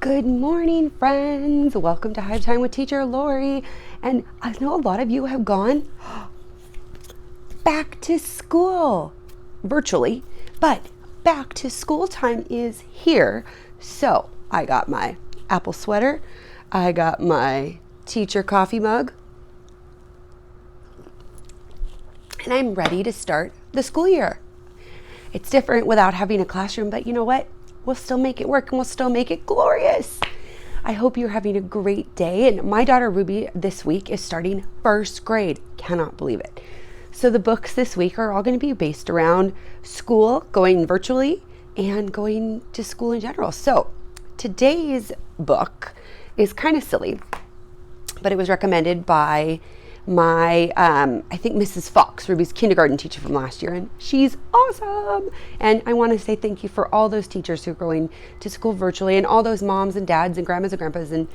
Good morning, friends. Welcome to Hive Time with Teacher Lori. And I know a lot of you have gone back to school virtually, but back to school time is here. So I got my apple sweater. I got my teacher coffee mug. And I'm ready to start the school year. It's different without having a classroom, but you know what? We'll still make it work and we'll still make it glorious. I hope you're having a great day. And my daughter Ruby this week is starting first grade. Cannot believe it. So the books this week are all going to be based around school, going virtually, and going to school in general. So today's book is kind of silly, but it was recommended by my, I think Mrs. Fox, Ruby's kindergarten teacher from last year, and she's awesome. And I want to say thank you for all those teachers who are going to school virtually, and all those moms and dads and grandmas and grandpas and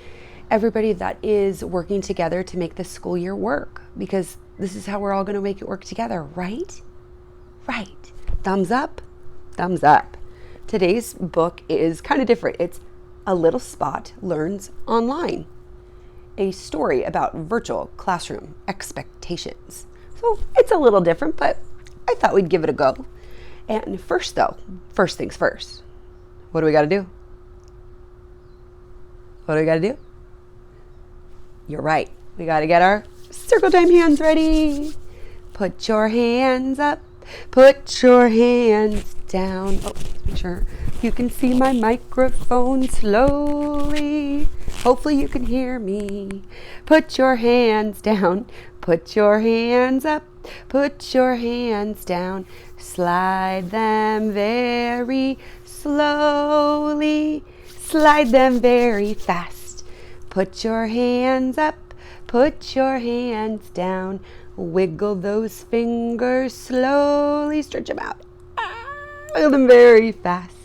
everybody that is working together to make this school year work, because this is how we're all going to make it work together, right? Right. Thumbs up, thumbs up. Today's book is kind of different. It's A Little Spot Learns Online. A story about virtual classroom expectations. So it's a little different, but I thought we'd give it a go. And first things first. What do we got to do? What do we got to do? You're right. We got to get our circle time hands ready. Put your hands up. Put your hands down. Oh, make sure you can see my microphone slowly. Hopefully you can hear me. Put your hands down. Put your hands up. Put your hands down. Slide them very slowly. Slide them very fast. Put your hands up. Put your hands down. Wiggle those fingers slowly. Stretch them out. Wiggle them very fast.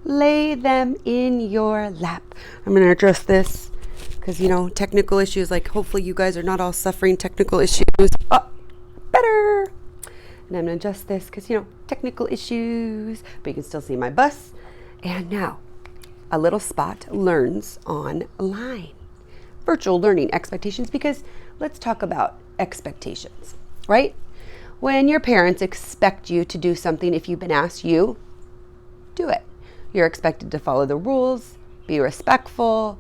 Lay them in your lap. I'm going to address this because, technical issues, like hopefully you guys are not all suffering technical issues. Oh, better. And I'm going to adjust this because, technical issues, but you can still see my bus. And now, A Little Spot Learns Online. Virtual learning expectations, because let's talk about expectations, right? When your parents expect you to do something, if you've been asked, you do it. You're expected to follow the rules, be respectful.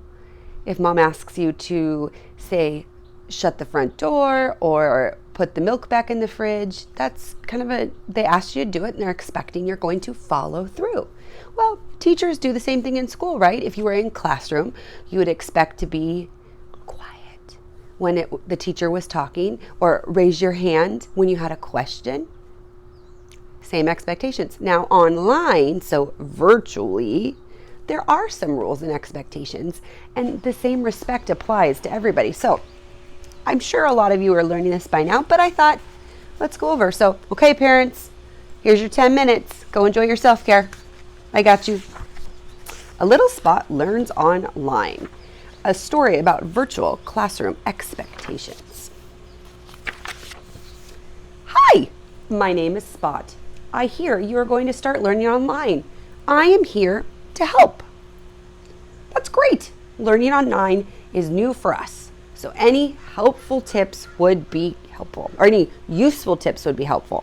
If mom asks you to, say, shut the front door or put the milk back in the fridge, that's they asked you to do it and they're expecting you're going to follow through. Well, teachers do the same thing in school, right? If you were in classroom, you would expect to be quiet when the teacher was talking, or raise your hand when you had a question. Same expectations. Now online, so virtually, there are some rules and expectations, and the same respect applies to everybody. So I'm sure a lot of you are learning this by now, but I thought, let's go over. So, okay, parents, here's your 10 minutes. Go enjoy your self-care. I got you. A Little Spot Learns Online. A story about virtual classroom expectations. Hi, my name is Spot. I hear you are going to start learning online. I am here to help. That's great. Learning online is new for us. So any helpful tips would be helpful, or any useful tips would be helpful.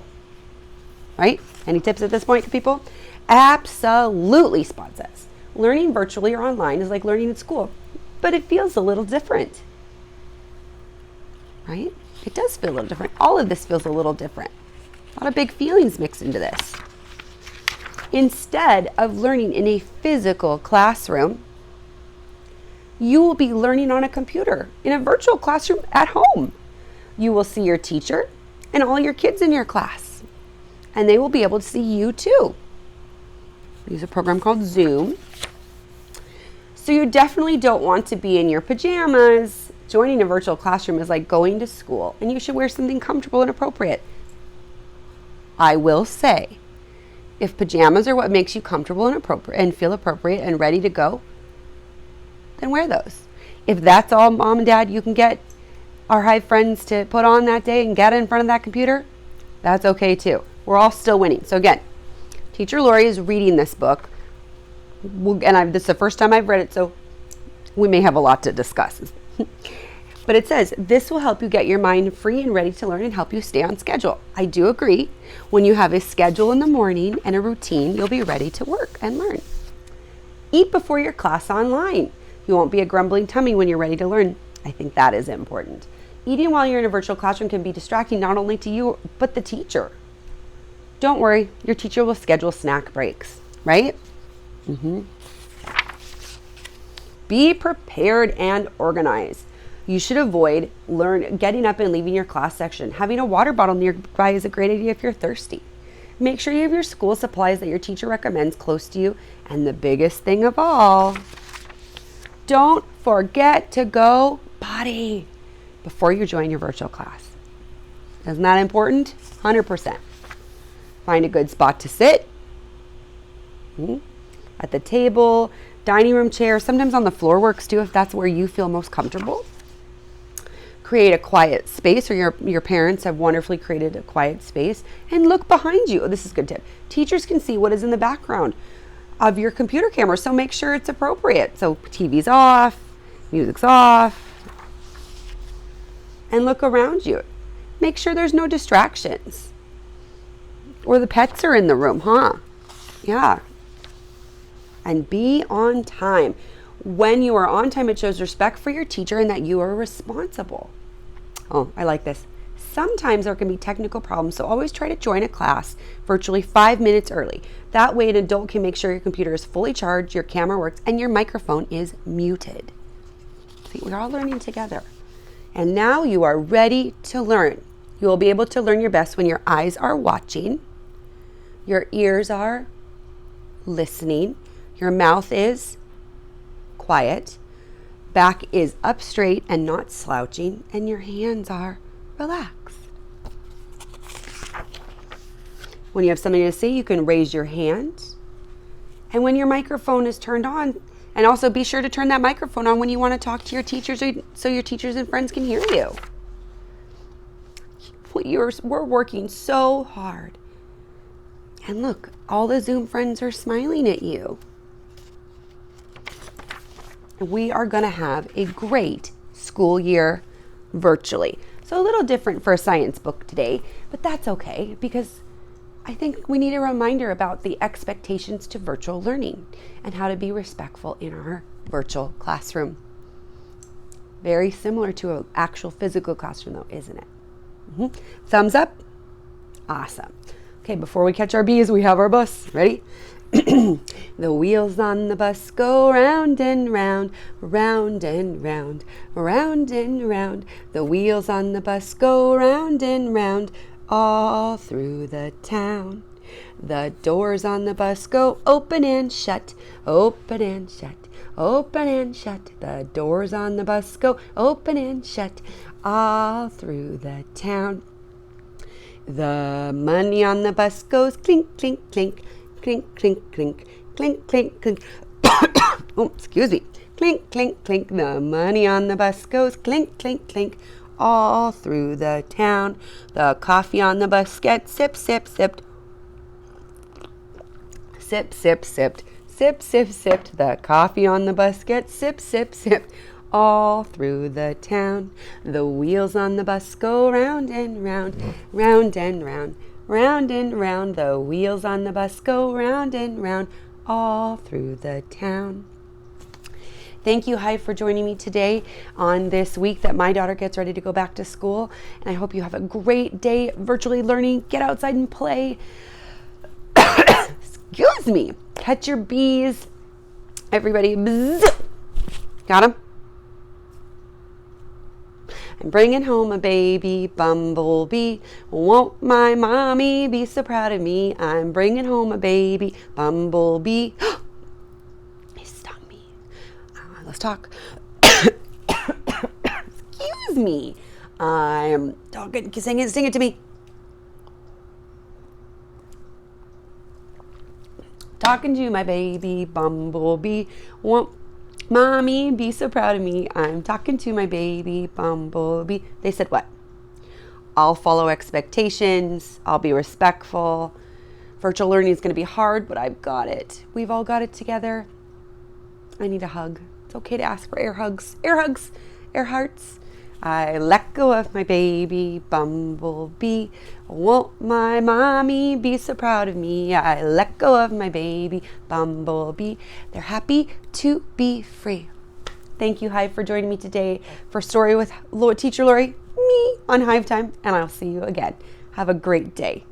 Right? Any tips at this point, people? Absolutely, Spot says. Learning virtually or online is like learning at school, but it feels a little different. Right? It does feel a little different. All of this feels a little different. A lot of big feelings mixed into this. Instead of learning in a physical classroom, you will be learning on a computer in a virtual classroom at home. You will see your teacher and all your kids in your class, and they will be able to see you too. We use a program called Zoom. So you definitely don't want to be in your pajamas. Joining a virtual classroom is like going to school, and you should wear something comfortable and appropriate. I will say, if pajamas are what makes you comfortable and appropriate and feel appropriate and ready to go, then wear those. If that's all mom and dad you can get our Hive friends to put on that day and get in front of that computer, that's okay too. We're all still winning. So again, Teacher Lori is reading this book, and this is the first time I've read it, so we may have a lot to discuss. But it says, this will help you get your mind free and ready to learn and help you stay on schedule. I do agree. When you have a schedule in the morning and a routine, you'll be ready to work and learn. Eat before your class online. You won't be a grumbling tummy when you're ready to learn. I think that is important. Eating while you're in a virtual classroom can be distracting not only to you, but the teacher. Don't worry, your teacher will schedule snack breaks, right? Be prepared and organized. You should avoid getting up and leaving your class section. Having a water bottle nearby is a great idea if you're thirsty. Make sure you have your school supplies that your teacher recommends close to you. And the biggest thing of all, don't forget to go potty before you join your virtual class. Isn't that important? 100%. Find a good spot to sit. At the table, dining room chair, sometimes on the floor works too if that's where you feel most comfortable. Create a quiet space, or your parents have wonderfully created a quiet space, and look behind you. Oh, this is a good tip. Teachers can see what is in the background of your computer camera, so make sure it's appropriate. So TV's off, music's off, and look around you. Make sure there's no distractions. Or the pets are in the room, Yeah. And be on time. When you are on time, it shows respect for your teacher and that you are responsible. Oh, I like this. Sometimes there can be technical problems, so always try to join a class virtually 5 minutes early. That way an adult can make sure your computer is fully charged, your camera works, and your microphone is muted. See, we're all learning together. And now you are ready to learn. You will be able to learn your best when your eyes are watching, your ears are listening, your mouth is quiet, back is up straight and not slouching, and your hands are relaxed. When you have something to say, you can raise your hand. And when your microphone is turned on, and also be sure to turn that microphone on when you want to talk to your teachers so your teachers and friends can hear you. We're working so hard. And look, all the Zoom friends are smiling at you. We are going to have a great school year virtually. So a little different for a science book today, but that's okay because I think we need a reminder about the expectations to virtual learning and how to be respectful in our virtual classroom. Very similar to an actual physical classroom though, isn't it? Thumbs up? Awesome. Okay, before we catch our bees, we have our bus. Ready? The wheels on the bus go round and round, round and round, round and round. The wheels on the bus go round and round, all through the town. The doors on the bus go open and shut, open and shut, open and shut. The doors on the bus go open and shut, all through the town. The money on the bus goes clink, clink, clink, clink, clink, clink, clink, clink, clink. Oh, excuse me. Clink, clink, clink. The money on the bus goes clink, clink, clink, all through the town. The coffee on the bus gets sip, sip, sipped. Sip, sip, sipped. Sip, sip, sipped. The coffee on the bus gets sip, sip, sipped, all through the town. The wheels on the bus go round and round, round and round, round and round. The wheels on the bus go round and round, all through the town. Thank you, Hive, for joining me today on this week that my daughter gets ready to go back to school. And I hope you have a great day virtually learning. Get outside and play. Excuse me. Catch your bees. Everybody. Bzz. Got them? I'm bringing home a baby bumblebee. Won't my mommy be so proud of me? I'm bringing home a baby bumblebee. He stung me. Let's talk. Excuse me. I'm talking, sing it to me. Talking to my baby bumblebee. Won't mommy be so proud of me? I'm talking to my baby bumblebee. They said what? I'll follow expectations. I'll be respectful. Virtual learning is going to be hard, but I've got it. We've all got it together. I need a hug. It's okay to ask for air hugs, air hearts. I let go of my baby bumblebee. Won't my mommy be so proud of me? I let go of my baby bumblebee. They're happy to be free. Thank you, Hive, for joining me today for Story with Teacher Lori, me on Hive Time, and I'll see you again. Have a great day.